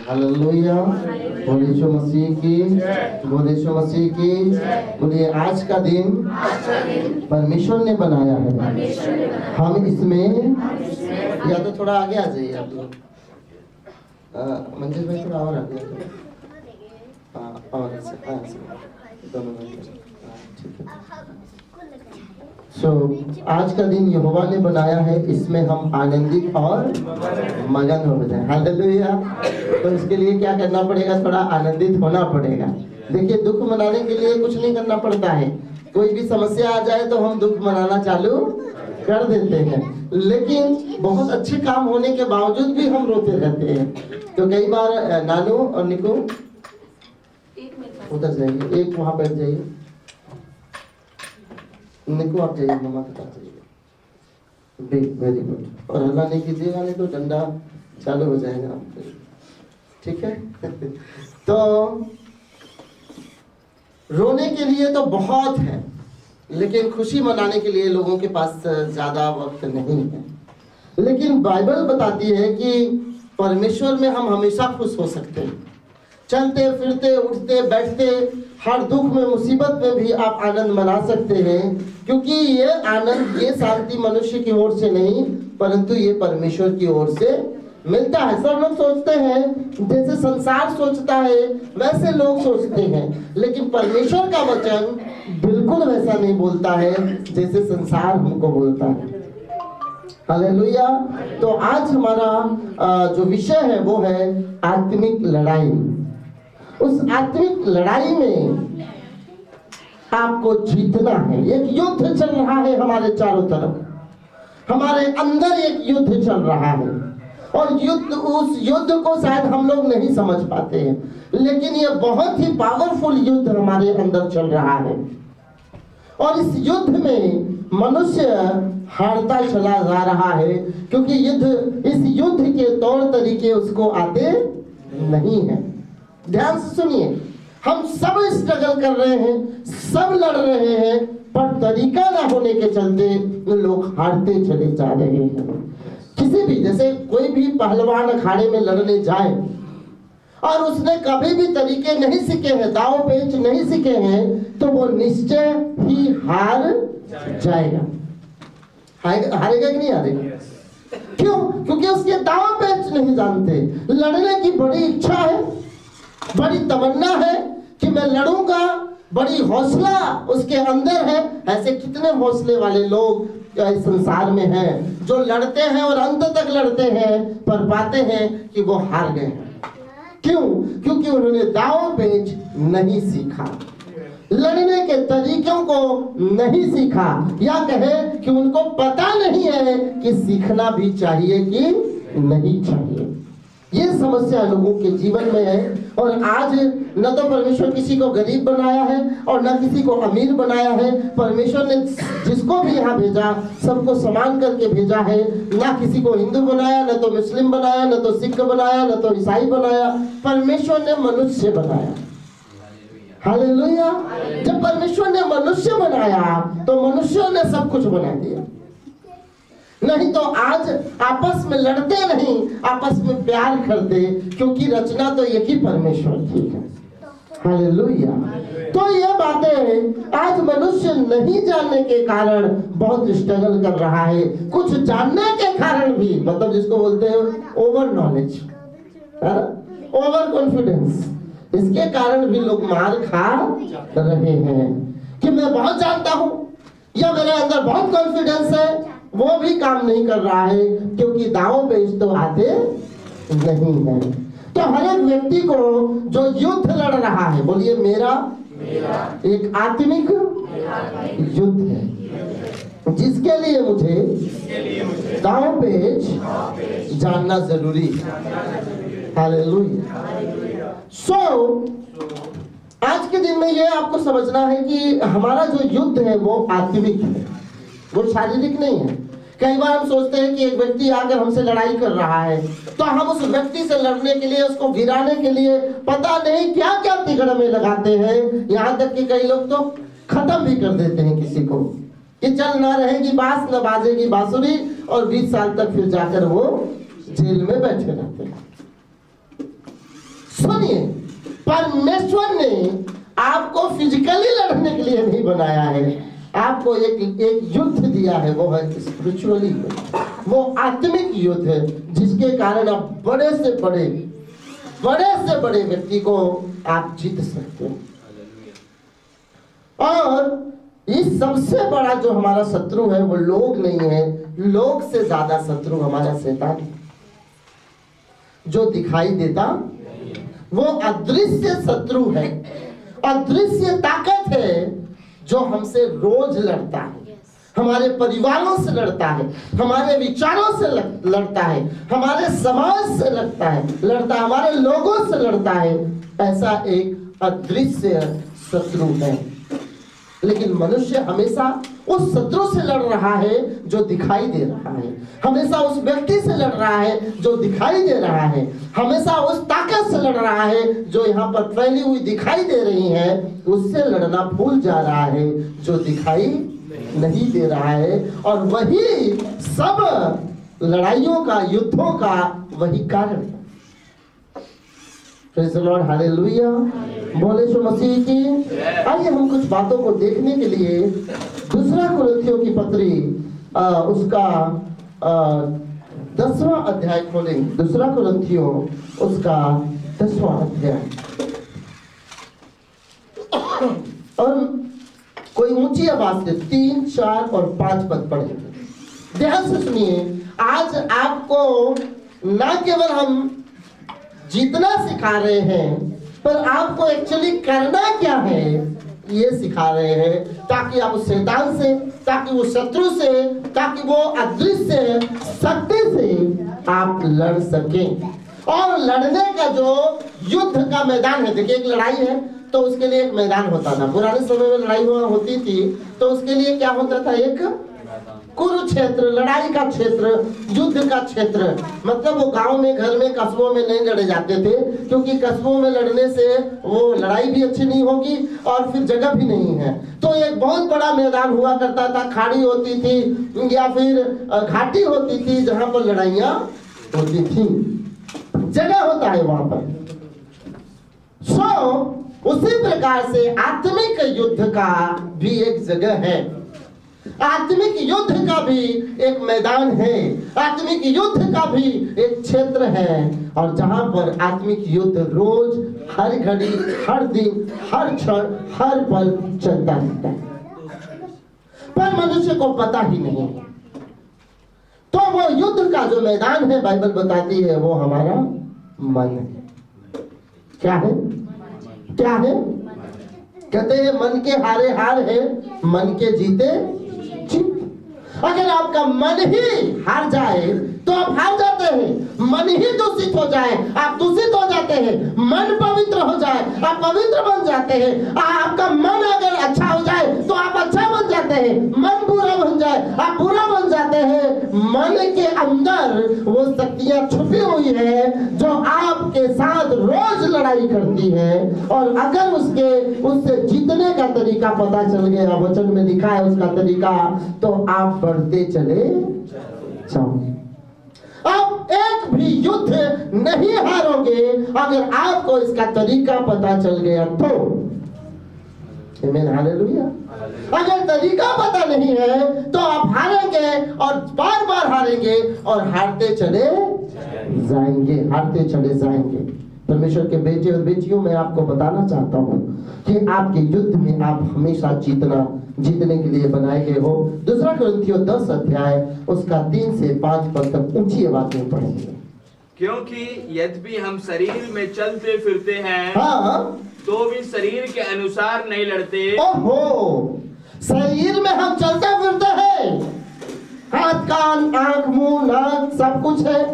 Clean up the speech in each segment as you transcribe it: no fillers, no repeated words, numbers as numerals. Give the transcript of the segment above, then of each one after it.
Hallelujah. बोलिए यीशु मसीह की, बोलिए यीशु मसीह की। बोलिए आज का दिन परमेश्वर ने बनाया है, हम इसमें। या तो थोड़ा आगे आ जाइए आप लोग, मंजिल भाई थोड़ा और आगे। और दोनों ठीक है। आज का दिन यहोवा ने बनाया है, इसमें हम आनंदित और मगन हो जाए। हालेलुया। तो इसके लिए क्या करना पड़ेगा? थोड़ा आनंदित होना पड़ेगा। देखिए, दुख मनाने के लिए कुछ नहीं करना पड़ता है। कोई भी समस्या आ जाए तो हम दुख मनाना चालू कर देते हैं, लेकिन बहुत अच्छे काम होने के बावजूद भी हम रोते रहते हैं। तो कई बार नानू और निकू उधर जाइए, एक वहां बैठ जाइए। निको आप जाइए, मम्मा के पास जाइए। Very good. और हल्ला नहीं कीजिएगा, नहीं तो डंडा चालू हो जाएगा। ठीक है। तो रोने के लिए तो बहुत है, लेकिन खुशी मनाने के लिए लोगों के पास ज्यादा वक्त नहीं है। लेकिन बाइबल बताती है कि परमेश्वर में हम हमेशा खुश हो सकते हैं। चलते फिरते उठते बैठते हर दुख में मुसीबत में भी आप आनंद मना सकते हैं, क्योंकि ये आनंद, ये शांति मनुष्य की ओर से नहीं, परंतु ये परमेश्वर की ओर से मिलता है। सब लोग सोचते हैं जैसे संसार सोचता है वैसे लोग सोचते हैं, लेकिन परमेश्वर का वचन बिल्कुल वैसा नहीं बोलता है जैसे संसार हमको बोलता है। हालेलुया। तो आज हमारा जो विषय है वो है आत्मिक लड़ाई। उस आत्मिक लड़ाई में आपको जीतना है। एक युद्ध चल रहा है हमारे चारों तरफ, हमारे अंदर एक युद्ध चल रहा है, और उस युद्ध को शायद हम लोग नहीं समझ पाते हैं, लेकिन ये बहुत ही पावरफुल युद्ध हमारे अंदर चल रहा है। और इस युद्ध में मनुष्य हारता चला जा रहा है, क्योंकि इस युद्ध के तौर तरीके उसको आते नहीं है। ध्यान से सुनिए, हम सब स्ट्रगल कर रहे हैं, सब लड़ रहे हैं, पर तरीका ना होने के चलते लोग हारते चले जा रहे हैं। किसी भी, जैसे कोई भी पहलवान अखाड़े में लड़ने जाए और उसने कभी भी तरीके नहीं सीखे हैं, दाव पेच नहीं सीखे हैं, तो वो निश्चय ही हार जाएगा। हारेगा कि नहीं हारेगा? क्यों? क्योंकि उसके दाव पेच नहीं जानते। लड़ने की बड़ी इच्छा है, बड़ी तमन्ना है कि मैं लड़ूंगा, बड़ी हौसला उसके अंदर है। ऐसे कितने हौसले वाले लोग इस संसार में हैं जो लड़ते हैं और अंत तक लड़ते हैं, पर पाते हैं कि वो हार गए। क्यों? क्योंकि उन्होंने दाव पेच नहीं सीखा, लड़ने के तरीकों को नहीं सीखा, या कहे कि उनको पता नहीं है कि सीखना भी चाहिए कि नहीं चाहिए। ये समस्या लोगों के जीवन में है। और आज न तो परमेश्वर किसी को गरीब बनाया है और न किसी को अमीर बनाया है। परमेश्वर ने जिसको भी यहाँ भेजा सबको समान करके भेजा है। ना किसी को हिंदू बनाया, न तो मुस्लिम बनाया, न तो सिख बनाया, न तो ईसाई बनाया। परमेश्वर ने मनुष्य बनाया। हालेलुया। जब परमेश्वर ने मनुष्य बनाया तो मनुष्य ने सब कुछ बना दिया। नहीं तो आज आपस में लड़ते नहीं, आपस में प्यार करते, क्योंकि रचना तो एक ही परमेश्वर की है। हालेलुया। तो ये बातें आज मनुष्य नहीं जानने के कारण बहुत स्ट्रगल कर रहा है। कुछ जानने के कारण भी, मतलब जिसको बोलते हैं ओवर नॉलेज, ओवर कॉन्फिडेंस, इसके कारण भी लोग मार खा रहे हैं कि मैं बहुत जानता हूं या मेरे अंदर बहुत कॉन्फिडेंस है। वो भी काम नहीं कर रहा है, क्योंकि दाव पेच तो आते नहीं है। तो हर एक व्यक्ति को जो युद्ध लड़ रहा है, बोलिए मेरा एक आत्मिक युद्ध है, जिसके लिए मुझे दाव पेच जानना जरूरी है। हालेलुया। आज के दिन में ये आपको समझना है कि हमारा जो युद्ध है वो आत्मिक है, वो शारीरिक नहीं है। कई बार हम सोचते हैं कि एक व्यक्ति आकर हमसे लड़ाई कर रहा है, तो हम उस व्यक्ति से लड़ने के लिए, उसको गिराने के लिए पता नहीं क्या क्या तिगड़ में लगाते हैं। यहाँ तक कि कई लोग तो खत्म भी कर देते हैं किसी को, कि चल ना रहेगी बांस न बाजेगी बांसुरी, और 20 साल तक फिर जाकर वो जेल में बैठे रहते हैं। परमेश्वर ने आपको फिजिकली लड़ने के लिए नहीं बनाया है, आपको एक युद्ध दिया है, वो है स्पिरिचुअली, वो आत्मिक युद्ध है, जिसके कारण आप बड़े से बड़े व्यक्ति को आप जीत सकते हैं। और इस सबसे बड़ा जो हमारा शत्रु है वो लोग नहीं है, लोग से ज्यादा शत्रु हमारा शैतान है, जो दिखाई देता, वो अदृश्य शत्रु है, अदृश्य ताकत है जो हमसे रोज लड़ता है, हमारे परिवारों से लड़ता है, हमारे विचारों से लड़ता है, हमारे समाज से लड़ता है, हमारे लोगों से लड़ता है। ऐसा एक अदृश्य शत्रु है। लेकिन मनुष्य हमेशा उस शत्रु से लड़ रहा है जो दिखाई दे रहा है, हमेशा उस व्यक्ति से लड़ रहा है जो दिखाई दे रहा है, हमेशा उस ताकत से लड़ रहा है जो यहाँ पर फैली हुई दिखाई दे रही है, उससे लड़ना भूल जा रहा है जो दिखाई नहीं दे रहा है। और वही सब लड़ाइयों का, युद्धों का वही कारण है। प्रेज़ द लॉर्ड, हालेलुया, बोले यीशु मसीह की। आइए हम कुछ बातों को देखने के लिए दूसरा कुरिन्थियों की पत्री उसका 10वां अध्याय खोलेंगे। दूसरा कुरिन्थियों उसका 10वां अध्याय। और कोई ऊंची आवाज से 3, 4 और 5 पद पढ़ेंगे। ध्यान से सुनिए। आज आपको ना केवल हम जीतना सिखा रहे हैं, पर आपको एक्चुअली करना क्या है ये सिखा रहे हैं, ताकि आप उस शैतान से, ताकि उस शत्रु से, ताकि वो अदृश्य शक्ति से आप लड़ सकें। और लड़ने का जो युद्ध का मैदान है, देखिए एक लड़ाई है तो उसके लिए एक मैदान होता था। पुराने समय में लड़ाई होती थी तो उसके लिए क्या होता था, एक कुरुक्षेत्र, लड़ाई का क्षेत्र, युद्ध का क्षेत्र। मतलब वो गांव में, घर में, कस्बों में नहीं लड़े जाते थे, क्योंकि कस्बों में लड़ने से वो लड़ाई भी अच्छी नहीं होगी और फिर जगह भी नहीं है। तो एक बहुत बड़ा मैदान हुआ करता था, खाड़ी होती थी या फिर घाटी होती थी जहां पर लड़ाइयां होती थी, जगह होता है वहां पर। उसी प्रकार से आत्मिक युद्ध का भी एक जगह है, आत्मिक युद्ध का भी एक मैदान है, आत्मिक युद्ध का भी एक क्षेत्र है, और जहां पर आत्मिक युद्ध रोज, हर घड़ी, हर दिन, हर क्षण, हर पल चलता रहता है, पर मनुष्य को पता ही नहीं। तो वो युद्ध का जो मैदान है, बाइबल बताती है, वो हमारा मन है। क्या है? क्या है? कहते हैं मन के हारे हार है, मन के जीते जीत। अगर आपका मन ही हार जाए तो आप हार जाते हैं, मन ही दूषित हो जाए आप दूषित हो जाते हैं, मन पवित्र हो जाए आप पवित्र बन जाते हैं, आपका मन अगर अच्छा हो जाए तो आप अच्छा बन जाते हैं, मन बुरा बन जाए आप बुरा बन जाते हैं। मन के अंदर वो शक्तियां छुपी हुई है जो आपके साथ रोज लड़ाई करती है, और अगर उससे जीतने का तरीका पता चल गया, वचन में लिखा है उसका तरीका, तो आप बढ़ते चले जाओगे। आप एक भी युद्ध नहीं हारोगे अगर आपको इसका तरीका पता चल गया तो। आमीन, हालेलुया। अगर तरीका पता नहीं है तो आप हारेंगे और बार बार हारेंगे और हारते चले जाएंगे, हारते चले जाएंगे। परमेश्वर के बेटे और बेटियों, मैं आपको बताना चाहता हूँ कि आपके युद्ध में आप हमेशा जीतने के लिए बनाए गए हो। दूसरा कुरिन्थियों 10 अध्याय उसका 3 से 5 पद तक ऊंची आवाज में पढ़ेंगे। क्योंकि यद्यपि हम शरीर में चलते फिरते हैं, हाँ, तो भी शरीर के अनुसार नहीं लड़ते। ओहो, शरीर में हम चलते फिरते हैं, हाथ, कान, आंख, मुंह, नाक सब कुछ है,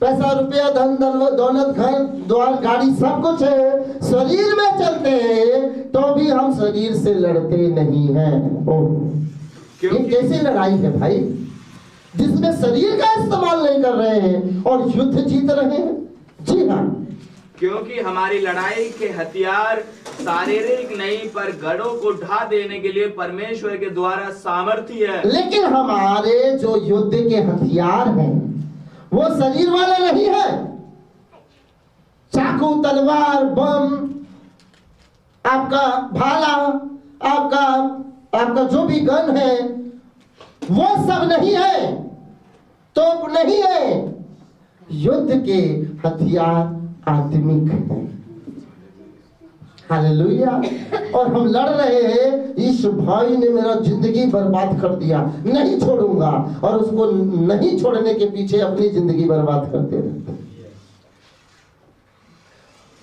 पैसा, रुपया, धन दौलत, घर द्वार, गाड़ी सब कुछ है, शरीर में चलते हैं, तो भी हम शरीर से लड़ते नहीं हैं। ओह, ये कैसी लड़ाई है भाई, जिसमें शरीर का इस्तेमाल नहीं कर रहे हैं और युद्ध जीत रहे हैं। जी हाँ, क्योंकि हमारी लड़ाई के हथियार शारीरिक नहीं, पर गढ़ों को ढा देने के लिए परमेश्वर के द्वारा सामर्थ्य है। लेकिन हमारे जो युद्ध के हथियार हैं वो शरीर वाले नहीं है, चाकू, तलवार, बम, आपका भाला, आपका जो भी गन है, वो सब नहीं है, तोप नहीं है। युद्ध के हथियार आत्मिक हैं। हालेलुया। और हम लड़ रहे हैं, इस भाई ने मेरा जिंदगी बर्बाद कर दिया, नहीं छोड़ूंगा, और उसको नहीं छोड़ने के पीछे अपनी जिंदगी बर्बाद करते रहते हैं।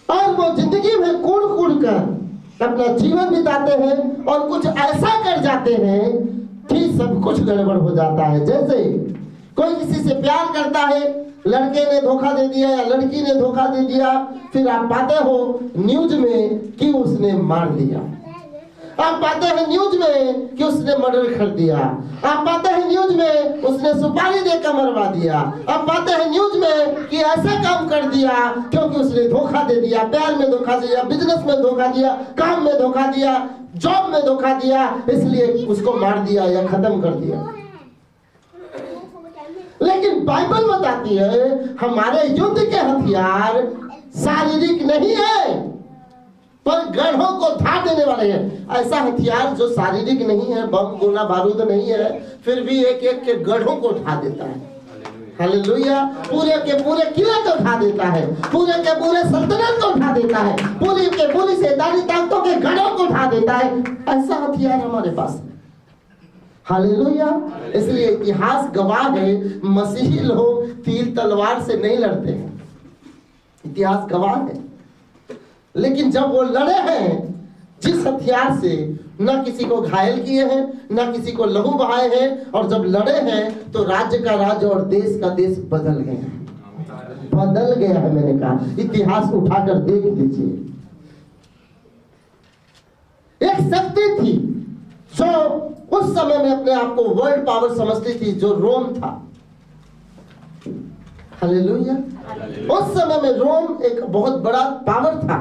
और वो जिंदगी में कूड़ कूड़ कर अपना जीवन बिताते हैं और कुछ ऐसा कर जाते हैं कि सब कुछ गड़बड़ हो जाता है। जैसे कोई किसी से प्यार करता है, लड़के ने धोखा दे दिया या लड़की ने धोखा दे दिया, फिर आप पाते हो न्यूज में कि उसने मार दिया, आप पाते हैं न्यूज में कि उसने मर्डर कर दिया, आप पाते हैं न्यूज में उसने सुपारी देकर मरवा दिया, आप पाते हैं न्यूज में कि ऐसा काम कर दिया क्योंकि उसने धोखा दे दिया, प्यार में धोखा दिया, बिजनेस में धोखा दिया, काम में धोखा दिया, जॉब में धोखा दिया, इसलिए उसको मार दिया या खत्म कर दिया। लेकिन बाइबल बताती है हमारे युद्ध के हथियार शारीरिक नहीं है, पर गढ़ों को ढा देने वाले हैं। ऐसा हथियार जो शारीरिक नहीं है, बम, गोला बारूद नहीं है, फिर भी एक एक के गढ़ों को ढा देता है। हालेलुया। पूरे के पूरे किले को ढा देता है, पूरे के पूरे सल्तनत को ढा देता है, पूरी के पूरी शैतानी ताकतों के गढ़ों को ढा देता है। ऐसा हथियार हमारे पास है। हालेलुया। इसलिए इतिहास गवाह है, मसीही लोग तीर तलवार से नहीं लड़ते हैं, इतिहास गवाह है। लेकिन जब वो लड़े हैं जिस हथियार से, न किसी को घायल किए हैं, न किसी को लहू बहाए हैं, और जब लड़े हैं तो राज्य का राज्य और देश का देश बदल गया है, बदल गया है। मैंने कहा इतिहास उठाकर देख लीजिए। एक शक्ति थी जो उस समय में अपने आप को वर्ल्ड पावर समझती थी, जो रोम था। हालेलुया। उस समय में रोम एक बहुत बड़ा पावर था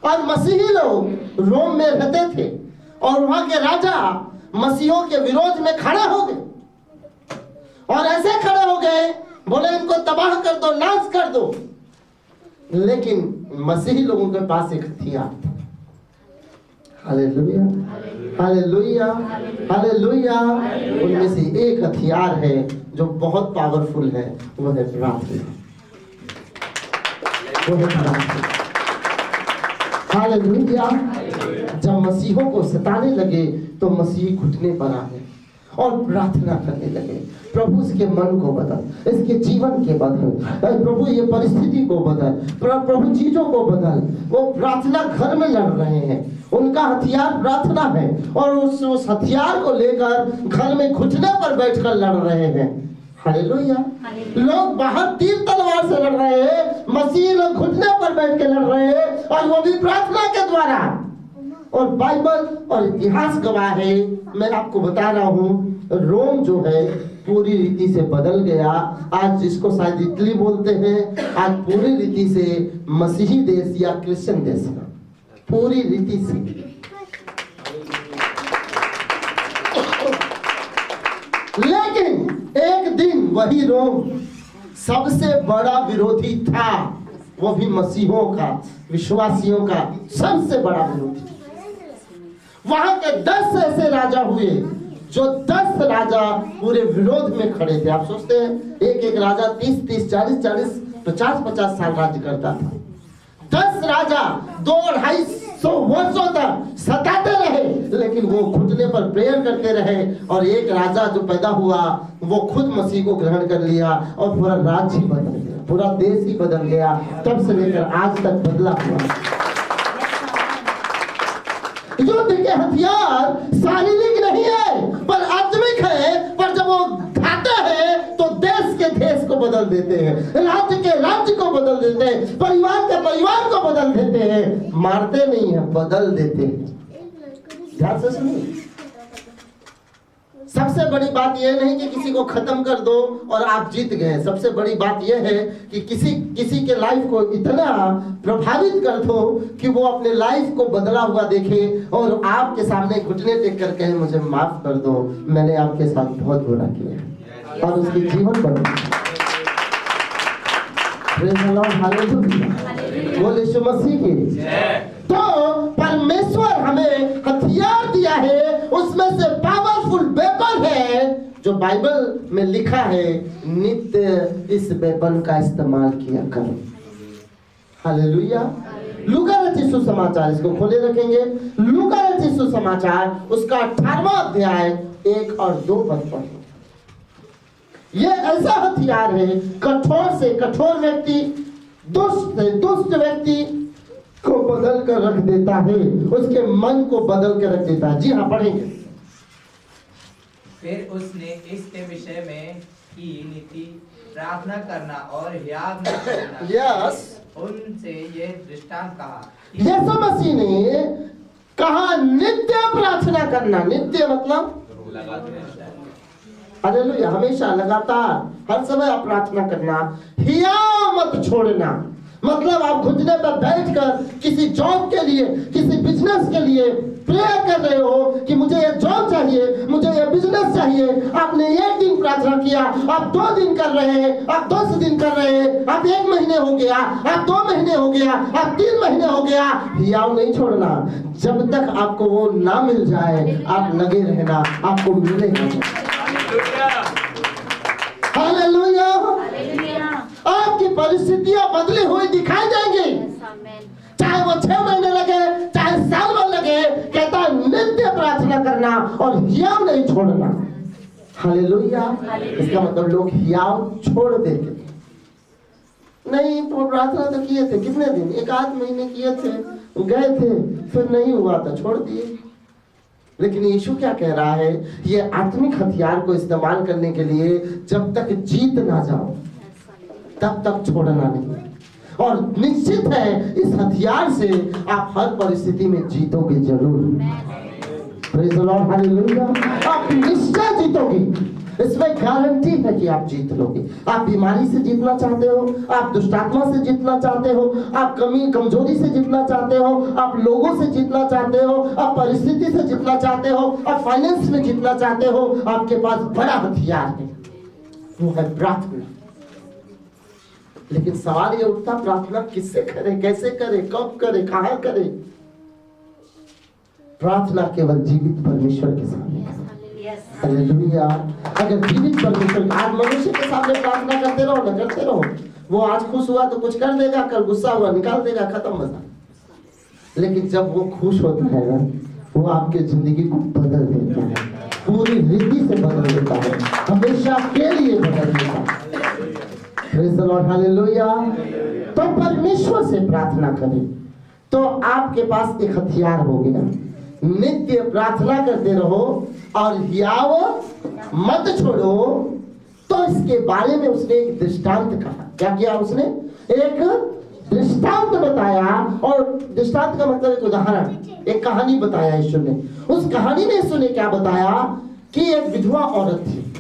और मसीही लोग रोम में रहते थे, और वहां के राजा मसीहों के विरोध में खड़े हो गए, और ऐसे खड़े हो गए, बोले इनको तबाह कर दो, नाश कर दो। लेकिन मसीही लोगों के पास एक हथियार था। Hallelujah, hallelujah, hallelujah. उनमें से एक हथियार है जो बहुत पावरफुल है, वो है प्रार्थना, वो है प्रार्थना। हालेलुया। जब मसीहों को सताने लगे तो मसीह घुटने पर आ गए और प्रार्थना करने लगे, प्रभु इसके मन को बदल, इसके जीवन के बदल, प्रभु ये परिस्थिति को बदल, प्रभु चीजों को बदल। वो प्रार्थना घर में लड़ रहे हैं, उनका हथियार प्रार्थना है, और उस हथियार को लेकर घर में घुटने पर बैठकर लड़ रहे हैं। हालेलुया। लोग बाहर तीर तलवार से लड़ रहे हैं, मसीह लोग घुटने पर बैठ के लड़ रहे हैं, और वो भी प्रार्थना के द्वारा। और बाइबल और इतिहास गवाह है, मैं आपको बता रहा हूँ, रोम जो है पूरी रीति से बदल गया। आज जिसको शायद इटली बोलते हैं, आज पूरी रीति से मसीही देश या क्रिश्चियन देश है, पूरी रीति से। लेकिन एक दिन वही रोम सबसे बड़ा विरोधी था, वो भी मसीहों का, विश्वासियों का सबसे बड़ा विरोधी। वहां के 10 ऐसे राजा हुए जो 10 राजा पूरे विरोध में खड़े थे। आप सोचते हैं एक एक राजा 30-30, 40-40, 50-50 साल राज्य करता था। 10 राजा 200-250 वर्षों तक सताते रहे, लेकिन वो घुटने पर प्रेयर करते रहे, और एक राजा जो पैदा हुआ वो खुद मसीह को ग्रहण कर लिया, और पूरा राज्य ही बदल गया, पूरा देश ही बदल गया। तब से लेकर आज तक बदला हुआ। युद्ध के हथियार शारीरिक नहीं है पर आत्मिक है, पर जब वो ढाते हैं तो देश के देश को बदल देते हैं, राज्य के राज्य को बदल देते हैं, परिवार के परिवार को बदल देते हैं। मारते नहीं है, बदल देते हैं। ध्यान से सुनिए। सबसे बड़ी बात यह नहीं कि किसी को खत्म कर दो और आप जीत गए। सबसे बड़ी बात यह है कि किसी के लाइफ को इतना प्रभावित कर दो कि वो अपने लाइफ को बदला हुआ देखे और आपके सामने घुटने टेक कर कहे मुझे माफ कर दो, मैंने आपके साथ बहुत बुरा किया, और उसके जीवन बदल। प्रेज़ द लॉर्ड, हालेलुया, बोल यीशु मसीह की। तो परमेश्वर हमें हथियार दिया है, उसमें से पावरफुल वेपन है जो बाइबल में लिखा है, नित्य इस वेपन का इस्तेमाल किया करो। हालेलुया। लूका रचित सुसमाचार, इसको खोले रखेंगे, लूका रचित सुसमाचार उसका 18वां अध्याय 1 और 2 पद पढ़ो। ये ऐसा हथियार है, कठोर से कठोर व्यक्ति, दुष्ट से दुष्ट व्यक्ति को बदल कर रख देता है, उसके मन को बदल कर रख देता है। जी हाँ, पढ़ेंगे। फिर उसने इसके विषय में की नीति प्रार्थना करना और याग न करना। यस, उनसे ये दृष्टांत कहा। यीशु मसीह ने कहा नित्य प्रार्थना करना। नित्य मतलब हालेलुया, हमेशा, लगातार, हर समय आप प्रार्थना करना, हिया मत छोड़ना। मतलब आप घुटने पर बैठकर किसी जॉब के लिए, किसी बिजनेस के लिए प्रेयर कर रहे हो कि मुझे ये जॉब चाहिए, मुझे ये बिजनेस चाहिए। आपने 1 दिन प्रार्थना किया, आप 2 दिन कर रहे हैं, आप 10 दिन कर रहे हैं, आप 1 महीने हो गया, आप 2 महीने हो गया, आप 3 महीने हो गया, हियाव नहीं छोड़ना। जब तक आपको वो ना मिल जाए, आप लगे रहना, आपको मिलेगा। हालेलुया। आपकी परिस्थितियां बदली हुई दिखाई देंगी, चाहे वो 6 महीने लगे, चाहे साल भर लगे। कहता नित्य प्रार्थना करना और हियाव नहीं छोड़ना। हालेलुया। इसका मतलब लोग हियाव छोड़ देते नहीं। प्रार्थना तो किए थे, कितने दिन, 1 आध महीने किए थे, गए थे, फिर नहीं हुआ तो छोड़ दिए। लेकिन यीशु क्या कह रहा है, ये आत्मिक हथियार को इस्तेमाल करने के लिए जब तक जीत ना जाओ तब तक छोड़ना नहीं। और निश्चित है इस हथियार से आप हर परिस्थिति में जीतोगे जरूर। Praise the lord, hallelujah. आप निश्चय जीतोगे, इसमें गारंटी है कि आप जीत लोगे। आप बीमारी से जीतना चाहते हो, आप दुष्टात्मा से जीतना चाहते हो, आप कमजोरी से जीतना चाहते हो, आप लोगों से जीतना चाहते हो, आप परिस्थिति से जीतना चाहते हो, आप फाइनेंस में जीतना चाहते हो, आपके पास बड़ा हथियार है, वो है प्रार्थना। लेकिन सवाल ये उठता, प्रार्थना किससे करे, कैसे करे, कब करे, कहां करे? प्रार्थना केवल जीवित परमेश्वर के सामने। हालेलुया। अगर जीवित परमेश्वर, आज मनुष्य के सामने प्रार्थना करते रहो ना, करते रहो, वो आज खुश हुआ तो कुछ कर देगा, कल गुस्सा हुआ निकाल देगा, खत्म मजा। लेकिन जब वो खुश होता है ना, वो आपके जिंदगी को बदल देता है, पूरी रीति से बदल देता है, हमेशा के लिए बदल देता है। Praise the lord, hallelujah. तो परमेश्वर से प्रार्थना करें तो आपके पास एक हथियार हो गया। नित्य प्रार्थना करते रहो और हियाव मत छोड़ो। तो इसके बारे में उसने एक दृष्टांत कहा। क्या किया उसने? एक दृष्टांत बताया। और दृष्टांत का मतलब एक उदाहरण, एक कहानी बताया यीशु ने। उस कहानी में यीशु ने क्या बताया कि एक विधवा औरत थी,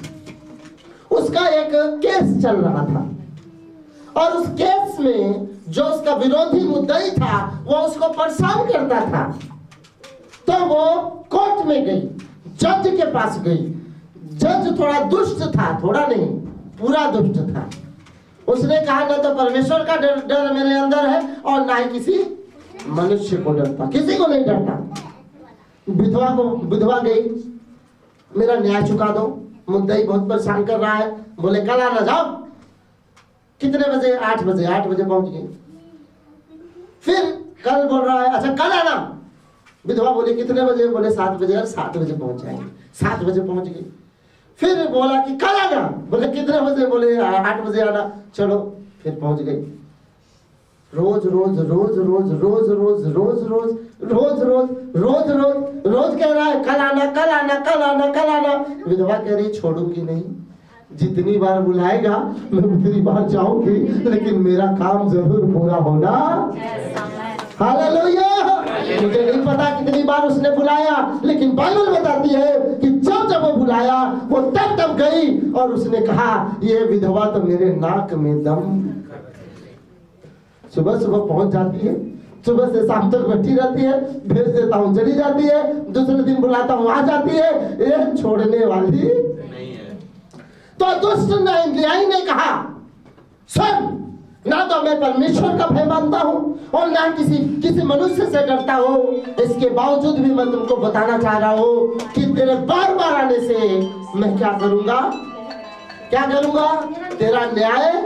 उसका एक केस चल रहा था और उस केस में जो उसका विरोधी मुद्दई था वो उसको परेशान करता था। तो वो कोर्ट में गई, जज के पास गई। जज थोड़ा दुष्ट था, थोड़ा नहीं, पूरा दुष्ट था। उसने कहा ना तो परमेश्वर का डर मेरे अंदर है और ना ही किसी मनुष्य को डरता, किसी को नहीं डरता। विधवा गई, मेरा न्याय चुका दो, मुद्दई बहुत परेशान कर रहा है। बोले कल आना, जाओ। कितने बजे? 8 बजे। 8 बजे पहुंच गई। फिर कल बोल रहा है, अच्छा कल आना। विधवा बोली कितने बजे? बोले 7 बजे। और 7 बजे पहुंच जाएंगे। 7 बजे पहुंच गई। फिर बोला कि कल आना। बोले कितने बजे? बोले 8 बजे आना। चलो, फिर पहुंच गई। रोज रोज रोज रोज रोज रोज रोज रोज रोज रोज रोज रोज रोज कह रहा है कल आना, कल आना, कल आना, कल आना। विधवा कह रही छोड़ूंगी नहीं, जितनी बार बुलाएगा मैं उतनी बार जाऊंगी, लेकिन मेरा काम जरूर पूरा होना। हालेलुया। मुझे नहीं पता कितनी बार उसने बुलाया, लेकिन बाइबल बताती है कि जब जब वो बुलाया वो तब तब गई। और उसने कहा ये विधवा तो मेरे नाक में दम। सुबह सुबह पहुंच जाती है, सुबह से शाम तक बैठी रहती है, भेज देता हूँ चली जाती है, दूसरे दिन बुलाता हूँ आ जाती है। ये छोड़ने वाली नहीं है। तो दुष्ट न्यायी ने कहा सुन, ना तो मैं परमेश्वर का भय मानता हूँ और ना किसी मनुष्य से डरता हूँ। इसके बावजूद भी मैं तुमको बताना चाह रहा हूँ कि तेरे बार बार आने से मैं क्या करूंगा, तेरा न्याय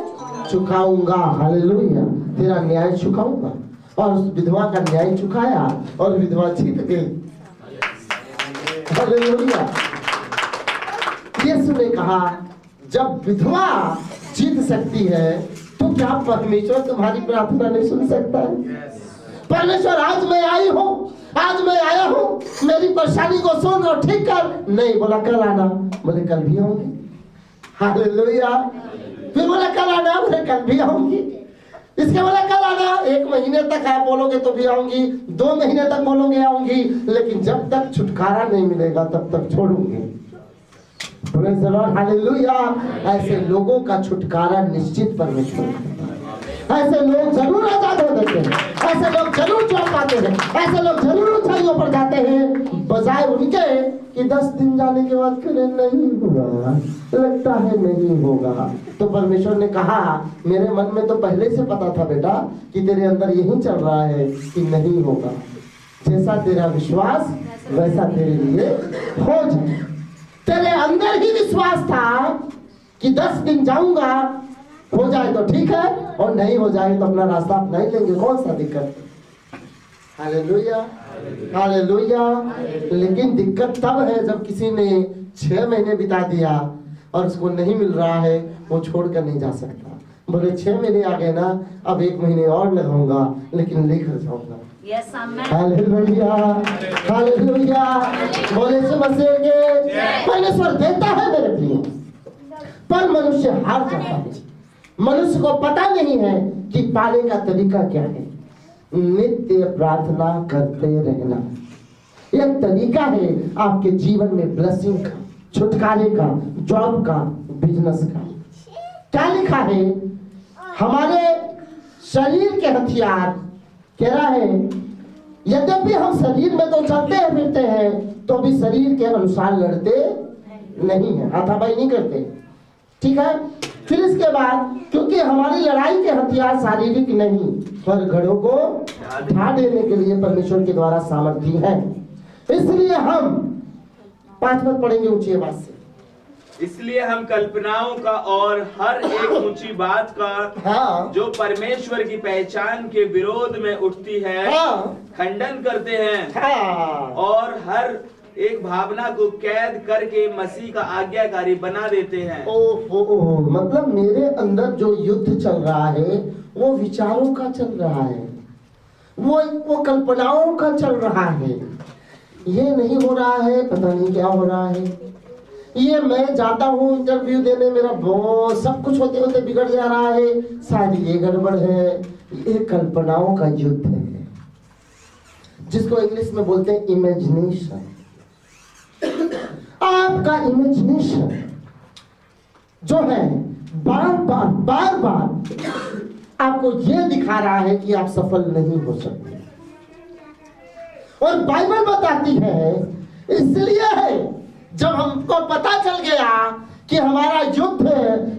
चुकाऊंगा। हालेलुया, तेरा न्याय चुकाऊंगा। और उस विधवा का न्याय चुकाया और विधवा जीत गई। हालेलुया। यीशु ने कहा जब विधवा जीत सकती है तो क्या परमेश्वर तुम्हारी प्रार्थना नहीं सुन सकता है? परमेश्वर आज मैं आया हूँ, मेरी परेशानी को सुन और ठीक कर। नहीं बोला कल आना, बोले कल भी आऊंगी। हालेलुया। फिर बोला कल आना, बोले कल भी आऊंगी। इसके बोला कल आना, 1 महीने तक आप बोलोगे तो भी आऊंगी, 2 महीने तक बोलोगे आऊंगी, लेकिन जब तक छुटकारा नहीं मिलेगा तब तक छोड़ूंगी। Praise the lord, hallelujah. ऐसे लोगों का छुटकारा निश्चित परमेश्वर करता है। ऐसे लोग जरूर आजाद हो जाते हैं, ऐसे लोग जरूर चौंक पाते हैं, ऐसे लोग जरूर ऊंचाइयों पर जाते हैं, बजाय उनके कि 10 दिन जाने के बाद फिर नहीं हुआ, लगता है नहीं होगा। तो परमेश्वर ने कहा मेरे मन में तो पहले से पता था बेटा कि तेरे अंदर यही चल रहा है कि नहीं होगा। जैसा तेरा विश्वास वैसा तेरे लिए हो जाए। तेरे अंदर ही विश्वास था कि 10 दिन जाऊंगा, हो जाए तो ठीक है और नहीं हो जाए तो अपना रास्ता अपना ही लेंगे, कौन सा दिक्कत। Hallelujah, hallelujah. लेकिन दिक्कत तब है जब किसी ने 6 महीने बिता दिया और उसको नहीं मिल रहा है, वो छोड़कर नहीं जा सकता। बोले 6 महीने आ गए ना, अब 1 महीने और लगाऊंगा लेकिन लेकर जाऊंगा। Hallelujah, hallelujah. बोले से मसीह के परमेश्वर देता है मेरे प्रिय, पर मनुष्य हार जाता है। मनुष्य को पता नहीं है कि पाने का तरीका क्या है। नित्य प्रार्थना करते रहना एक तरीका है आपके जीवन में ब्लेसिंग का, छुटकारे का, जॉब का, बिजनेस का। क्या लिखा है? हमारे शरीर के हथियार कह रहा है यद्यपि हम शरीर में तो चलते हैं फिरते हैं तो भी शरीर के अनुसार लड़ते नहीं है, हाथापाई नहीं करते। ठीक है। फिर इसके बाद क्योंकि हमारी लड़ाई के हथियार शारीरिक नहीं पर गढ़ों को ढा देने के लिए परमेश्वर के द्वारा सामर्थ्य है। इसलिए हम 5 पद पढ़ेंगे ऊंची आवाज से। इसलिए हम कल्पनाओं का और हर एक ऊंची बात का जो परमेश्वर की पहचान के विरोध में उठती है खंडन करते हैं और हर एक भावना को कैद करके मसीह का आज्ञाकारी बना देते हैं। ओह, मतलब मेरे अंदर जो युद्ध चल रहा है वो विचारों का चल रहा है, वो कल्पनाओं का चल रहा है। ये नहीं हो रहा है, पता नहीं क्या हो रहा है। ये मैं जाता हूँ इंटरव्यू देने, मेरा बहुत सब कुछ होते होते बिगड़ जा रहा है, शायद ये गड़बड़ है। ये कल्पनाओं का युद्ध है जिसको इंग्लिश में बोलते हैं इमेजिनेशन। आपका इमेजिनेशन जो है बार बार आपको यह दिखा रहा है कि आप सफल नहीं हो सकते। और बाइबल बताती है इसलिए है जब हमको पता चल गया कि हमारा युद्ध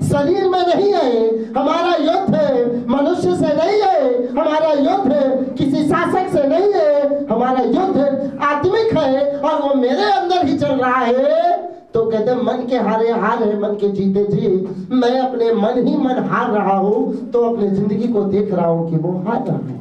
शरीर में नहीं है, हमारा युद्ध मनुष्य से नहीं है, हमारा युद्ध किसी शासक से नहीं है, हमारा युद्ध आत्मिक है और वो मेरे अंदर ही चल रहा है। तो कहते मन के हारे हार है, मन के जीते जीत। मैं अपने मन ही मन हार रहा हूं तो अपनी जिंदगी को देख रहा हूं कि वो हार रहा है,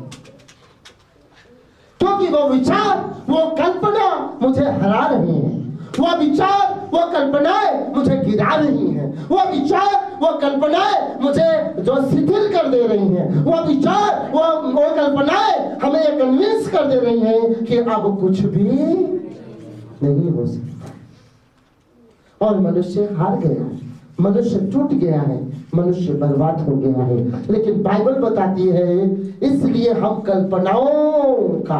क्योंकि वो विचार, वो कल्पना मुझे हरा रही है, वो विचार, वो कल्पनाएं मुझे गिरा रही हैं, वो विचार, वो कल्पनाएं मुझे जो शिथिल कर दे रही हैं, वो विचार, वो कल्पनाएं हमें कन्विंस कर दे रही हैं कि अब कुछ भी नहीं हो सकता। और मनुष्य हार गया, मनुष्य टूट गया है, मनुष्य बर्बाद हो गया है। लेकिन बाइबल बताती है इसलिए हम कल्पनाओं का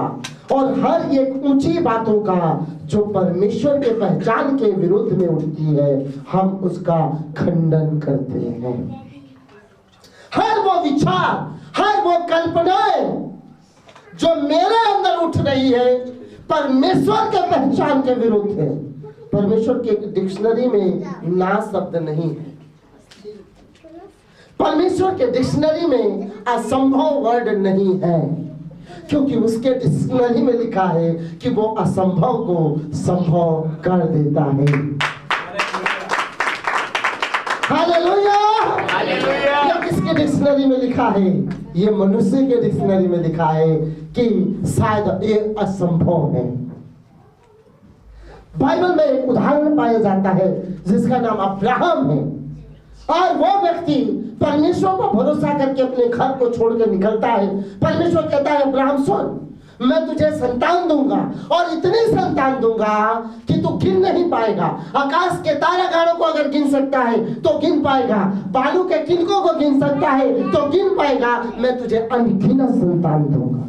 और हर एक ऊंची बातों का जो परमेश्वर के पहचान के विरुद्ध में उठती है हम उसका खंडन करते हैं। हर वो विचार, हर वो कल्पनाएं जो मेरे अंदर उठ रही है परमेश्वर के पहचान के विरुद्ध है। परमेश्वर के डिक्शनरी में ना शब्द नहीं है। परमेश्वर के डिक्शनरी में असंभव वर्ड नहीं है, क्योंकि उसके डिक्शनरी में लिखा है कि वो असंभव को संभव कर देता है। हालेलुया। ये किसके डिक्शनरी में लिखा है? ये मनुष्य के डिक्शनरी में लिखा है कि शायद ये असंभव है। बाइबल में एक उदाहरण पाया जाता है जिसका नाम अब्राहम है, और वो व्यक्ति परमेश्वर पर भरोसा करके अपने घर को छोड़कर निकलता है। परमेश्वर कहता है अब्राहम सुन, मैं तुझे संतान दूंगा और इतनी संतान दूंगा कि तू गिन नहीं पाएगा। आकाश के तारागणों को अगर गिन सकता है तो गिन पाएगा, बालू के किनकों को गिन सकता है तो गिन पाएगा, मैं तुझे अनगिनत संतान दूंगा।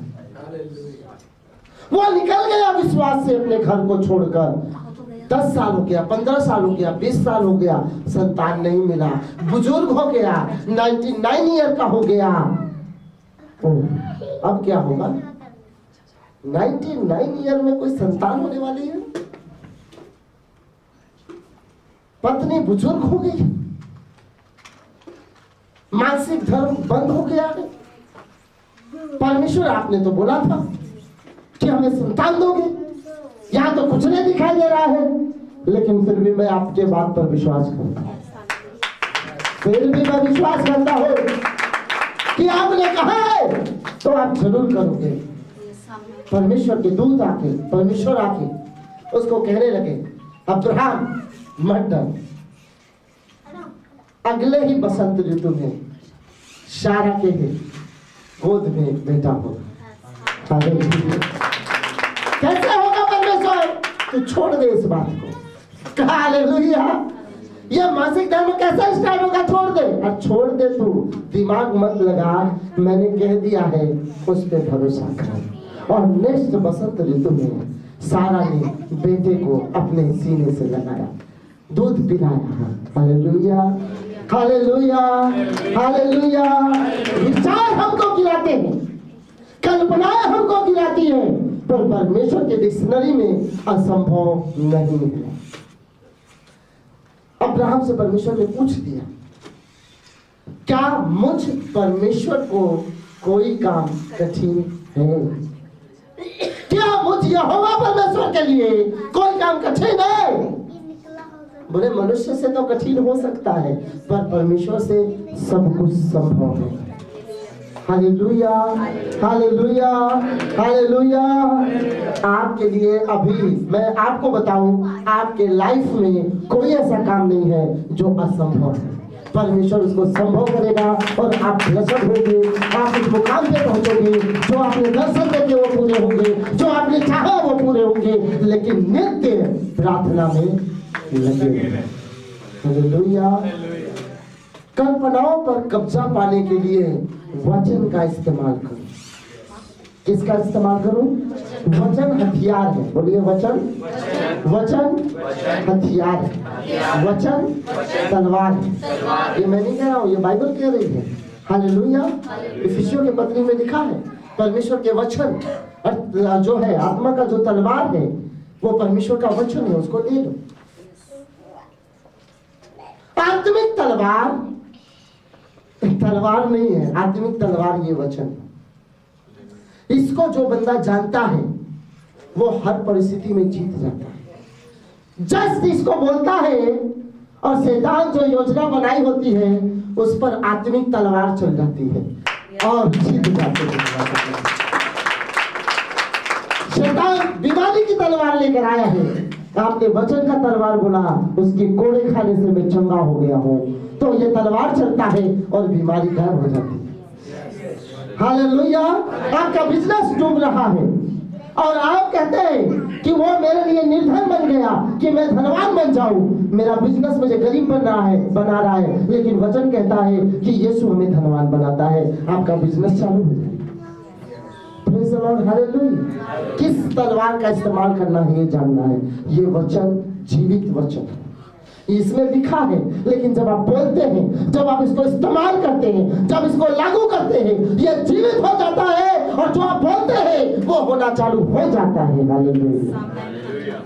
वो निकल गया विश्वास से अपने घर को छोड़कर। 10 साल हो गया, 15 साल हो गया, 20 साल हो गया, संतान नहीं मिला। बुजुर्ग हो गया, 99 ईयर का हो गया। अब क्या होगा? 99 ईयर में कोई संतान होने वाली है? पत्नी बुजुर्ग हो गई, मानसिक धर्म बंद हो गया है। परमेश्वर आपने तो बोला था कि हमें संतान दोगे, यहाँ तो कुछ नहीं दिखाई दे रहा है, लेकिन फिर भी मैं आपके बात पर विश्वास करता हूँ। फिर भी मैं विश्वास करता हूँ कि आपने कहा है तो आप जरूर करोगे। परमेश्वर के दूत आके, परमेश्वर आके उसको कहने लगे अब्राहम मत डर, अगले ही बसंत ऋतु में सारा के गोद में बेटा होगा। कैसे होगा परमेश्वर? तू छोड़ दे इस बात को। हालेलुया। ये मासिक धर्म कैसे स्टार्ट होगा? छोड़ दे। और छोड़ दे, तू दिमाग मत लगा, मैंने कह दिया है, उस पे भरोसा कर। और नेक्स्ट बसंत ऋतु में सारा ने बेटे को अपने सीने से लगाया, दूध पिलाया। Hallelujah, hallelujah, hallelujah. विचार हमको गिराते हैं, कल्पनाएं हमको गिराती हैं, पर परमेश्वर के डिक्शनरी में असंभव नहीं है। अब्राहम से परमेश्वर ने पूछ दिया, क्या मुझ परमेश्वर को कोई काम कठिन है? क्या मुझ यहोवा परमेश्वर के लिए कोई काम कठिन है? बोले मनुष्य से तो कठिन हो सकता है, पर परमेश्वर से सब कुछ संभव है। Hallelujah, hallelujah, hallelujah. आपके लिए अभी मैं आपको बताऊं, आपके लाइफ में कोई ऐसा काम नहीं है जो असंभव है। परमेश्वर उसको संभव करेगा और आप ब्लेस्ड होंगे, आप उस मुकाम पे पहुंचोगे। जो आपने दर्शन देखे वो पूरे होंगे, जो आपने चाहा वो पूरे होंगे, लेकिन नित्य प्रार्थना में लगे। हालेलुया। कल्पनाओं पर कब्जा पाने के लिए वचन का इस्तेमाल करो। किसका इस्तेमाल करूं? वचन हथियार है। बोलिए वचन, वचन हथियार है, वचन तलवार है। ये मैं नहीं कह रहा हूं, ये बाइबल कह रही है। हालेलुया। इफिसियों के पत्री में लिखा है परमेश्वर के वचन जो है, आत्मा का जो तलवार है वो परमेश्वर का वचन है, उसको ले लो। आत्मिक तलवार तलवार नहीं है, आत्मिक तलवार ये वचन। इसको जो बंदा जानता है वो हर परिस्थिति में जीत जाता है। जस्ट इसको बोलता है और शैतान जो योजना बनाई होती है उस पर आत्मिक तलवार चल जाती है और जीत जाते हैं। शैतान बीमारी की तलवार लेकर आया है, आपने वचन का तलवार बोला, उसके कोड़े खाने से मैं चंगा हो गया हूं, तो ये तलवार चलता है और बीमारी गायब हो जाती है। हालेलुया। आपका बिजनेस डूब रहा है और आप कहते हैं कि वो मेरे लिए निर्धन बन गया कि मैं धनवान बन जाऊं, मेरा बिजनेस मुझे गरीब बना रहा है, लेकिन वचन कहता है कि यीशु हमें धनवान बनाता है। आपका बिजनेस चालू हो जाए। Praise the lord. हालेलुया। किस तलवार का इस्तेमाल करना है ये जानना है। ये वचन जीवित वचन है, इसमें लिखा है, लेकिन जब आप बोलते हैं, जब आप इसको इस्तेमाल करते हैं, जब इसको लागू करते हैं, ये जीवित हो जाता है और जो आप बोलते हैं वो होना चालू हो जाता है। हालेलुया।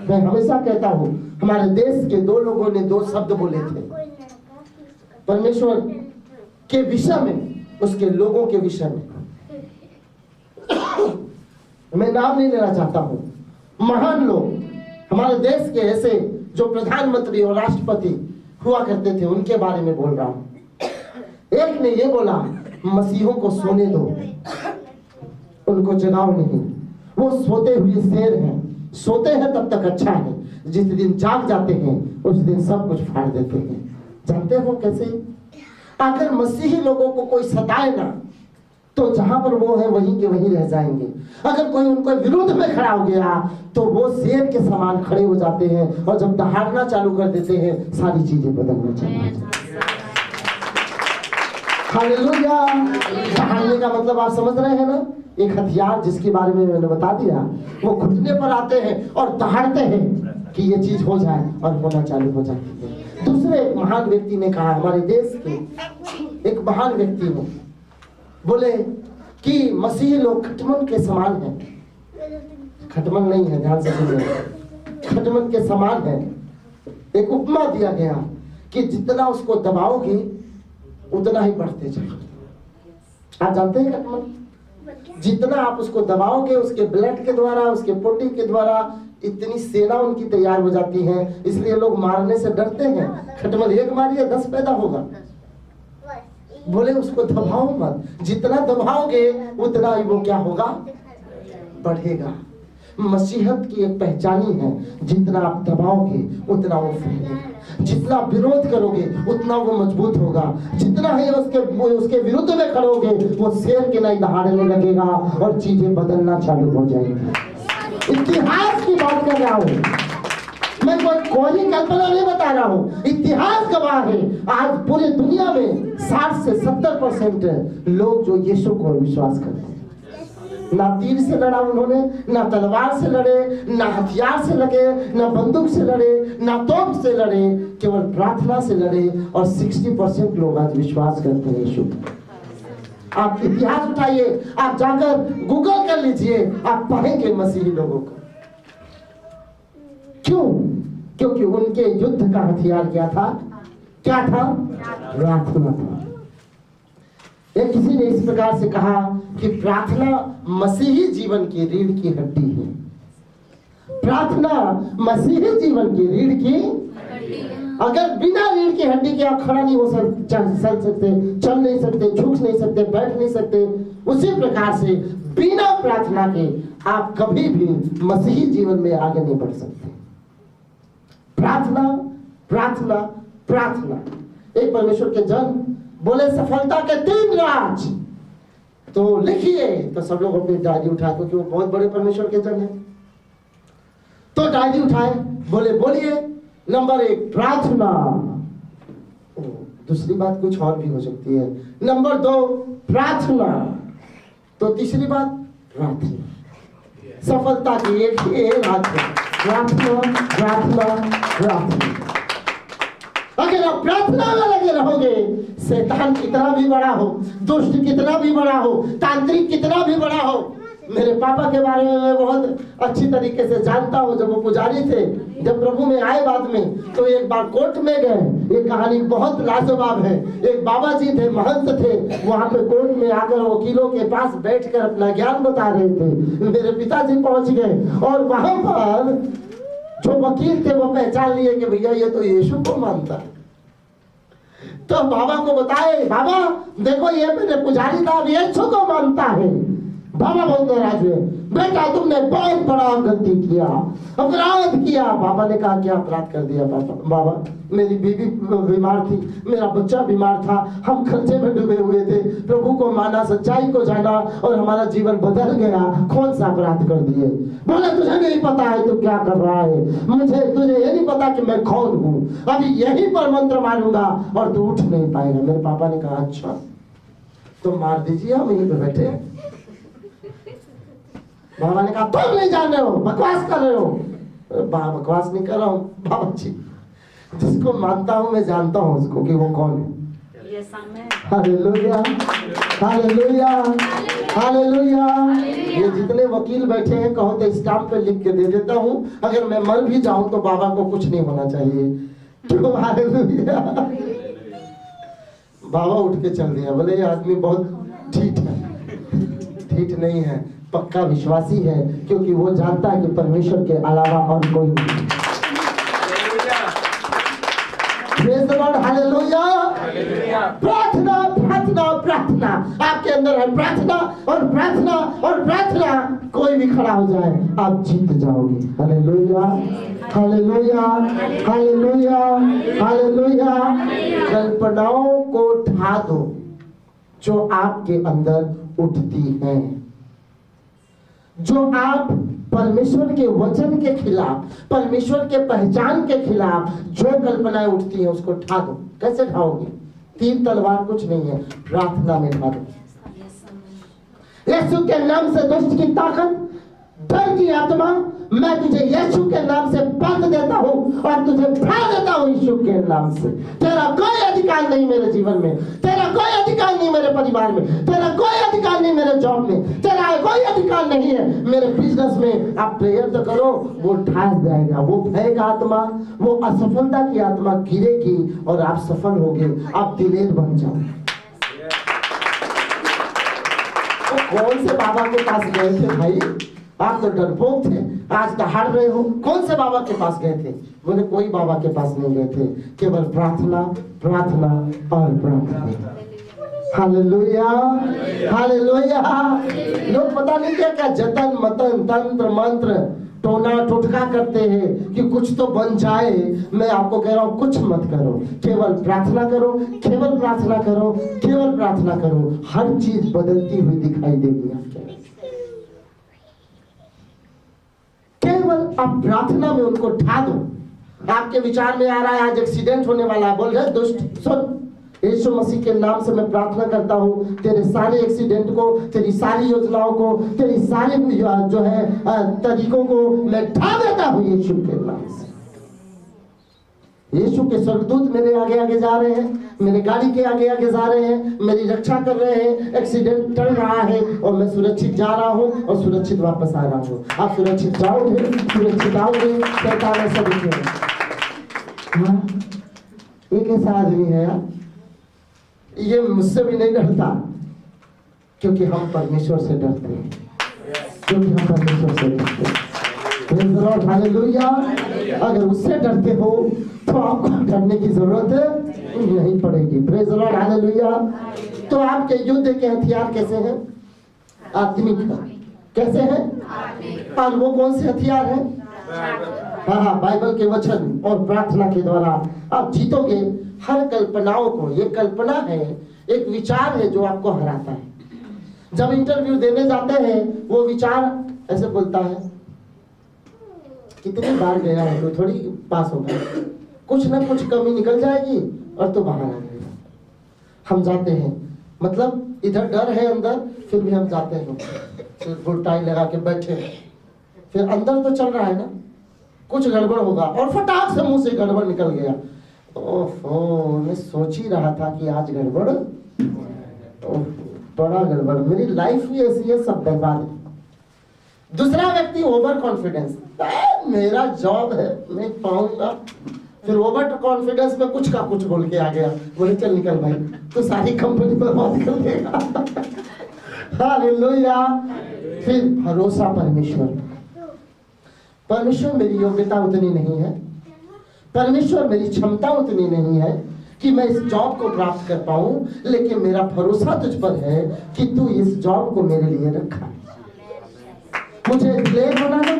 मैं हमेशा कहता हूँ, हमारे देश के 2 लोगों ने 2 शब्द बोले थे। परमेश्वर के विषय में, उसके लोगों के विषय में, मैं नाम नहीं लेना चाहता हूं, महान लोग हमारे देश के ऐसे जो प्रधानमंत्री और राष्ट्रपति हुआ करते थे उनके बारे में बोल रहा हूं। एक ने ये बोला, मसीहों को सोने दो, उनको जगाओ नहीं, वो सोते हुए शेर हैं, सोते हैं तब तक अच्छा है, जिस दिन जाग जाते हैं उस दिन सब कुछ फाड़ देते हैं। जानते हो कैसे? अगर मसीही लोगों को कोई सताए ना तो जहां पर वो है वहीं के वहीं रह जाएंगे। अगर कोई उनको विरुद्ध में खड़ा हो गया तो वो शेर के समान खड़े हो जाते हैं, और जब दहाड़ना चालू कर देते हैं सारी चीजें बदलना चालू हो जाती हैं। हालेलुया। दहाड़ने का मतलब आप समझ रहे हैं ना? एक हथियार जिसके बारे में मैंने बता दिया, वो घुटने पर आते हैं और दहाड़ते हैं कि ये चीज हो जाए, और होना चालू हो जाती है। दूसरे एक महान व्यक्ति ने कहा, हमारे देश के एक महान व्यक्ति ने बोले कि मसीही लोग खटमल के समान हैं। खटमल नहीं है, ध्यान से सुनिए, खटमल के समान है। एक उपमा दिया गया कि जितना उसको दबाओगे उतना ही बढ़ते जाएगा। आप जानते हैं खटमल, जितना आप उसको दबाओगे उसके ब्लड के द्वारा, उसके प्रोटीन के द्वारा इतनी सेना उनकी तैयार हो जाती है, इसलिए लोग मारने से डरते हैं। खटमल एक मारिए 10 पैदा होगा। बोले उसको दबाओ मत, जितना दबाओगे उतना ही वो क्या होगा, बढ़ेगा। मसीहत की एक पहचानी है, जितना आप दबाओगे उतना वो फैलेगा, जितना विरोध करोगे उतना वो मजबूत होगा, जितना ही उसके विरुद्ध में खड़ोगे वो शेर के नहीं दहाड़ने लगेगा और चीजें बदलना चालू हो जाएंगी। इतिहास की बात कर रहा हूँ मैं, कोई कल्पना नहीं बता रहा हूँ, इतिहास गवाह है। आज पूरी दुनिया में 60 से 70% लोग जो यीशु को विश्वास करते हैं। ना तीर से लड़ा उन्होंने, ना तलवार से लड़े, ना हथियार से लगे, ना बंदूक से लड़े, ना तोप से लड़े, केवल प्रार्थना से लड़े, और 60% लोग आज विश्वास करते हैं यीशु। आप इतिहास उठाइए, आप जाकर गूगल कर लीजिए, आप पाएंगे मसीही लोगों को। क्यों? क्योंकि उनके युद्ध का हथियार क्या था? क्या था? प्रार्थना था। एक किसी ने इस प्रकार से कहा कि प्रार्थना मसीही जीवन की रीढ़ की हड्डी है। प्रार्थना मसीही जीवन की रीढ़ की, अगर बिना रीढ़ की हड्डी के आप खड़ा नहीं हो सकते, चल नहीं सकते, झुक नहीं सकते, बैठ नहीं सकते, उसी प्रकार से बिना प्रार्थना के आप कभी भी मसीही जीवन में आगे नहीं बढ़ सकते। प्रार्थना, प्रार्थना, प्रार्थना। एक परमेश्वर के जन बोले सफलता के 3 राज, तो लिखिए। तो सब लोग अपनी डायरी उठाए, क्योंकि वो बहुत बड़े परमेश्वर के जन हैं। तो डायरी उठाए, बोले बोलिए। नंबर 1 प्रार्थना। दूसरी बात कुछ और भी हो सकती है। नंबर 2 प्रार्थना। तो तीसरी बात प्रार्थना। सफलता की एक राज है, प्रार्थना, प्रार्थना, प्रार्थना। अगर आप प्रार्थना में लगे रहोगे, शैतान कितना भी बड़ा हो, दुष्ट कितना भी बड़ा हो, तांत्रिक कितना भी बड़ा हो। मेरे पापा के बारे में मैं बहुत अच्छी तरीके से जानता हूँ। जब वो पुजारी थे, जब प्रभु में आए बाद में, तो एक बार कोर्ट में गए। ये कहानी बहुत लाजवाब है। एक बाबा जी थे, महंत थे, वहां पे कोर्ट में आकर वकीलों के पास बैठकर अपना ज्ञान बता रहे थे। मेरे पिताजी पहुंच गए और वहां पर जो वकील थे वो पहचान लिए कि भैया ये तो यीशु को मानता है। तो बाबा को बताए, बाबा देखो ये मेरे पुजारी था, यीशु को मानता है। बाबा बहुत नाराज हुए, बेटा तुमने बहुत बड़ा गलती किया, अपराध किया। बाबा ने कहा क्या अपराध कर दिया बाबा? मेरी बीवी बीमार थी, मेरा बच्चा बीमार था, हम खर्चे में डूबे हुए थे, प्रभु को माना, सच्चाई को जाना और हमारा जीवन बदल गया। कौन सा अपराध कर दिए? बोले तुझे नहीं पता है तू क्या कर रहा है, तुझे ये नहीं पता कि मैं कौन हूँ। अभी यहीं पर मंत्र मारूंगा और तू उठ नहीं पाएगा। मेरे पापा ने कहा अच्छा तो मार दीजिए, हम यहीं पे बैठे। बाबा ने कहा तुम नहीं जान रहे हो, बकवास कर रहे हो। बकवास नहीं कर रहा हूँ बाबा जी, जिसको मानता हूँ मैं जानता हूँ उसको कि वो कौन है। Hallelujah, hallelujah, hallelujah. ये जितने वकील बैठे हैं कहो तो स्टाम्प पे लिख के दे देता हूँ, अगर मैं मर भी जाऊं तो बाबा को कुछ नहीं होना चाहिए। क्यों? हालेलुया। बाबा उठ के चल दिया, बोले ये आदमी बहुत ठीक है। ठीक नहीं है, पक्का विश्वासी है, क्योंकि वो जानता है कि परमेश्वर के अलावा और कोई नहीं। Praise the Lord, hallelujah। प्रार्थना प्रार्थना प्रार्थना आपके अंदर है, प्रार्थना और प्रार्थना और प्रार्थना। कोई भी खड़ा हो जाए आप जीत जाओगे। Hallelujah hallelujah hallelujah hallelujah. कल्पनाओं को उठा दो जो आपके अंदर उठती हैं, जो आप परमेश्वर के वचन के खिलाफ, परमेश्वर के पहचान के खिलाफ जो कल्पनाएं उठती हैं उसको ढा दो। कैसे ढाओगे? 3 तलवार कुछ नहीं है, प्रार्थना में ढा दो। यीशु के नाम से दुष्ट की ताकत, डर की आत्मा, मैं तुझे यीशु के नाम से बंद देता हूँ और तुझे ढा देता हूँ यीशु के नाम से। तेरा कोई अधिकार नहीं मेरे जीवन में, तेरा कोई अधिकार नहीं मेरे परिवार में, तेरा कोई अधिकार नहीं मेरे जॉब में, तेरा कोई अधिकार नहीं है मेरे बिजनेस में। आप प्रेयर तो करो, वो ढा जाएगा। वो भय का आत्मा, वो असफलता की आत्मा गिरेगी और आप सफल होगे, आप दिलेर बन जाओगे। कौन से बाबा के पास गए थे भाई? आप तो डरपोक थे, आज तो हार रहे हो। कौन से बाबा के पास गए थे? बोले कोई बाबा के पास नहीं गए थे, केवल प्रार्थना प्रार्थना और प्रार्थना। Hallelujah hallelujah. लोग पता नहीं क्या क्या जतन मतन तंत्र मंत्र टोना टोटका करते हैं कि कुछ तो बन जाए। मैं आपको कह रहा हूं कुछ मत करो, केवल प्रार्थना करो, केवल प्रार्थना करो, केवल प्रार्थना करो। हर चीज बदलती हुई दिखाई देगी आपके। केवल आप प्रार्थना में उनको ढा दो। आपके विचार में आ रहा है आज एक्सीडेंट होने वाला है, बोल रहे दुष्ट सुन, यीशु मसीह के नाम से मैं प्रार्थना करता हूँ तेरे सारे एक्सीडेंट को, तेरी सारी योजनाओं को, तेरी सारे जो है तरीकों को मैं ढा देता हूँ यीशु के नाम से। यीशु के स्वर्गदूत मेरे आगे आगे जा रहे हैं, मेरे गाड़ी के आगे आगे जा रहे हैं, मेरी रक्षा कर रहे हैं। एक्सीडेंट टल रहा है और मैं सुरक्षित जा रहा हूँ और सुरक्षित वापस आ रहा हूँ। आप सुरक्षित जाओगे, सुरक्षित आओगे, शैतान ऐसा दिखेगा। हाँ, एक ऐसा आदमी है यार, ये मुझसे भी नहीं डरता, क्योंकि हम परमेश्वर से डरते हैं, क्योंकि हम परमेश्वर से डरते हैं। हालेलुया। अगर उससे डरते हो तो आपको डरने की जरूरत नहीं पड़ेगी। Praise the lord, hallelujah. तो आपके युद्ध के हथियार कैसे हैं? आत्मिक है। कैसे हैं? और वो कौन से हथियार हैं? हाँ, बाइबल के वचन और प्रार्थना के द्वारा आप जीतोगे हर कल्पनाओं को। ये कल्पना है, एक विचार है जो आपको हराता है। जब इंटरव्यू देने जाते हैं वो विचार ऐसे बोलता है, कितनी बार गया है तो थोड़ी पास होगा, कुछ ना कुछ कमी निकल जाएगी और तो बाहर आ जाएगा। हम जाते हैं, मतलब इधर डर है अंदर, फिर भी हम जाते हैं, फिर फुल टाई लगा के बैठे, फिर अंदर तो चल रहा है ना, कुछ गड़बड़ होगा और फटाक से मुंह से गड़बड़ निकल गया। ओहो, मैं सोच ही रहा था कि आज गड़बड़, बड़ा गड़बड़, मेरी लाइफ भी ऐसी है, सब बर्बाद है। दूसरा व्यक्ति ओवर कॉन्फिडेंस, मेरा जॉब है, मैं पाऊंगा। फिर ओवर कॉन्फिडेंस में कुछ का कुछ बोल के आ गया, बोले चल निकल भाई, तो सारी कंपनी बर्बाद कर देगा। हालेलुया। फिर भरोसा परमेश्वर, परमेश्वर मेरी योग्यता उतनी नहीं है, परमेश्वर मेरी क्षमता उतनी नहीं है कि मैं इस जॉब को प्राप्त कर पाऊं, लेकिन मेरा भरोसा तुझ पर है कि तू इस जॉब को मेरे लिए रखा। मुझे दिलेर बनाना,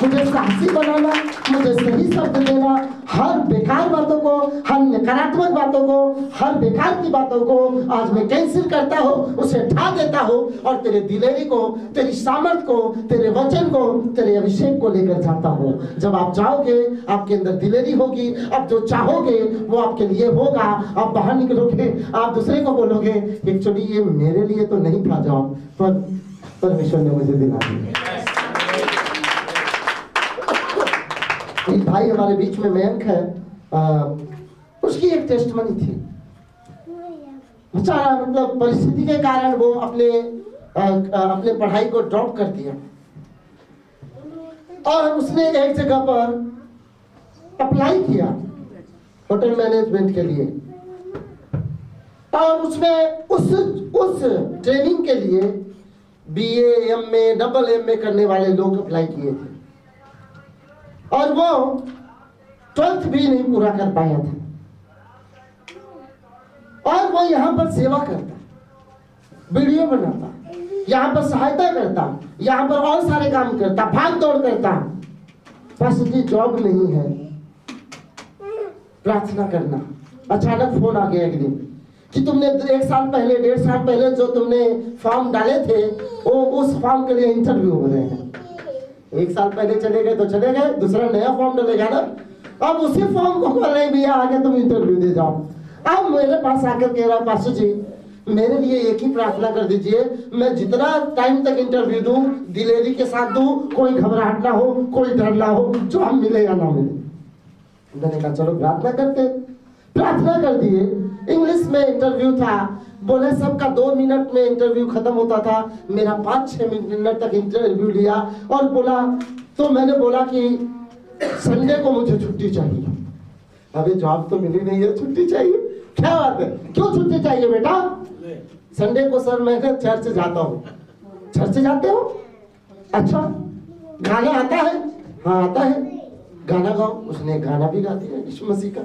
मुझे साहसी बनाना, मुझे सही शब्द देना, हर बेकार बातों को, हर नकारात्मक बातों को, हर बेकार की बातों को आज मैं कैंसिल करता हूँ, उसे ढा देता हूँ और तेरे दिलेरी को, तेरी सामर्थ को, तेरे वचन को, तेरे अभिषेक को लेकर जाता हूँ। जब आप जाओगे आपके अंदर दिलेरी होगी, अब जो चाहोगे वो आपके लिए होगा। आप बाहर निकलोगे, आप दूसरे को बोलोगे एक्चुअली ये मेरे लिए तो नहीं था जॉब, पर परमेश्वर ने मुझे दिला दिया। एक भाई हमारे बीच में मयंक है, उसकी एक टेस्टमनी थी। बेचारा मतलब परिस्थिति के कारण वो अपने पढ़ाई को ड्रॉप कर दिया और उसने एक जगह पर अप्लाई किया होटल मैनेजमेंट के लिए। और उसमें उस ट्रेनिंग के लिए BA, MA, डबल MA करने वाले लोग अप्लाई किए थे और वो 12th भी नहीं पूरा कर पाया था और वो यहाँ पर सेवा करता, वीडियो बनाता, यहाँ पर सहायता करता, यहाँ पर और सारे काम करता, भाग दौड़ करता। पास्टर जी जॉब नहीं है, प्रार्थना करना। अचानक फोन आ गया एक दिन कि तुमने 1 साल पहले 1.5 साल पहले जो तुमने फॉर्म डाले थे वो उस फॉर्म के लिए इंटरव्यू हो रहे हैं। 1 साल पहले चले गए तो चले गए, दूसरा नया फॉर्म डालेगा ना। अब उसी फॉर्म को बोल रहे भैया आके तुम इंटरव्यू दे जाओ। अब मेरे पास आकर कह रहा पास्टर जी मेरे लिए एक ही प्रार्थना कर दीजिए, मैं जितना टाइम तक इंटरव्यू दूं दिलेरी के साथ दूं, कोई घबराहट ना हो, कोई डर ना हो, जो हम मिले या ना मिले। मैंने कहा चलो प्रार्थना करते। प्रार्थना कर दिए। इंग्लिश में इंटरव्यू था, बोले सबका 2 मिनट में इंटरव्यू खत्म होता था, मेरा 5-6 मिनट तक इंटरव्यू लिया और बोला तो मैंने बोला कि संडे को मुझे छुट्टी चाहिए। अभी जॉब तो मिली नहीं है, छुट्टी चाहिए, क्या बात है, क्यों छुट्टी चाहिए बेटा? संडे को सर मैं चर्च जाता हूँ। चर्च जाते हो? अच्छा, गाना आता है? हाँ आता है, गाना गाओ। उसने गाना भी गा दिया यीशु मसीह का।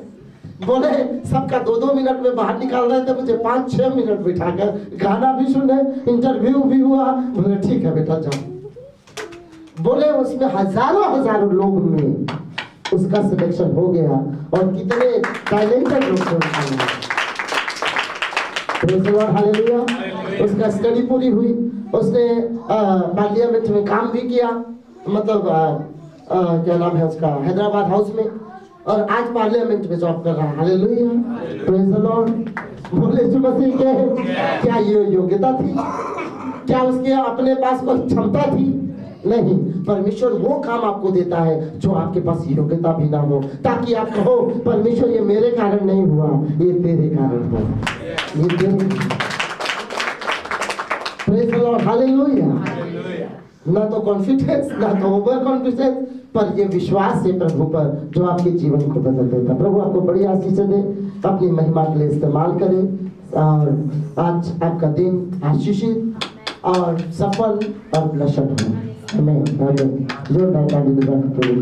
बोले सबका 2-2 मिनट में बाहर निकाल रहे थे, मुझे 5-6 मिनट बिठाकर गाना भी सुने, इंटरव्यू भी हुआ। बोले ठीक है बेटा जाओ। बोले उसमें हजारों लोग में उसका सिलेक्शन हो गया और कितने टैलेंटेड लोग थे। हालेलुया। उसका स्टडी पूरी हुई, उसने पार्लियामेंट में काम भी किया, मतलब क्या नाम है उसका, हैदराबाद हाउस में, और आज पार्लियामेंट में जॉब कर रहा है। Hallelujah, praise the Lord. बोले यीशु मसीह के क्या ये योग्यता थी? क्या उसके अपने पास कोई क्षमता थी? नहीं, परमेश्वर वो काम आपको देता है जो आपके पास योग्यता भी ना हो, ताकि आप कहो परमेश्वर ये मेरे कारण नहीं हुआ, ये तेरे कारण हुआ, ये तेरे। Praise the lord, hallelujah. ना तो कॉन्फिडेंस, ना तो ओवर कॉन्फिडेंस, पर ये विश्वास है प्रभु पर जो आपके जीवन को बदल देता। प्रभु आपको बड़ी आशीष दे, अपनी महिमा के लिए इस्तेमाल करे और आज आपका दिन आशीषित और सफल और ब्लेस्ड हो। हमें जोरदार ताली बजा के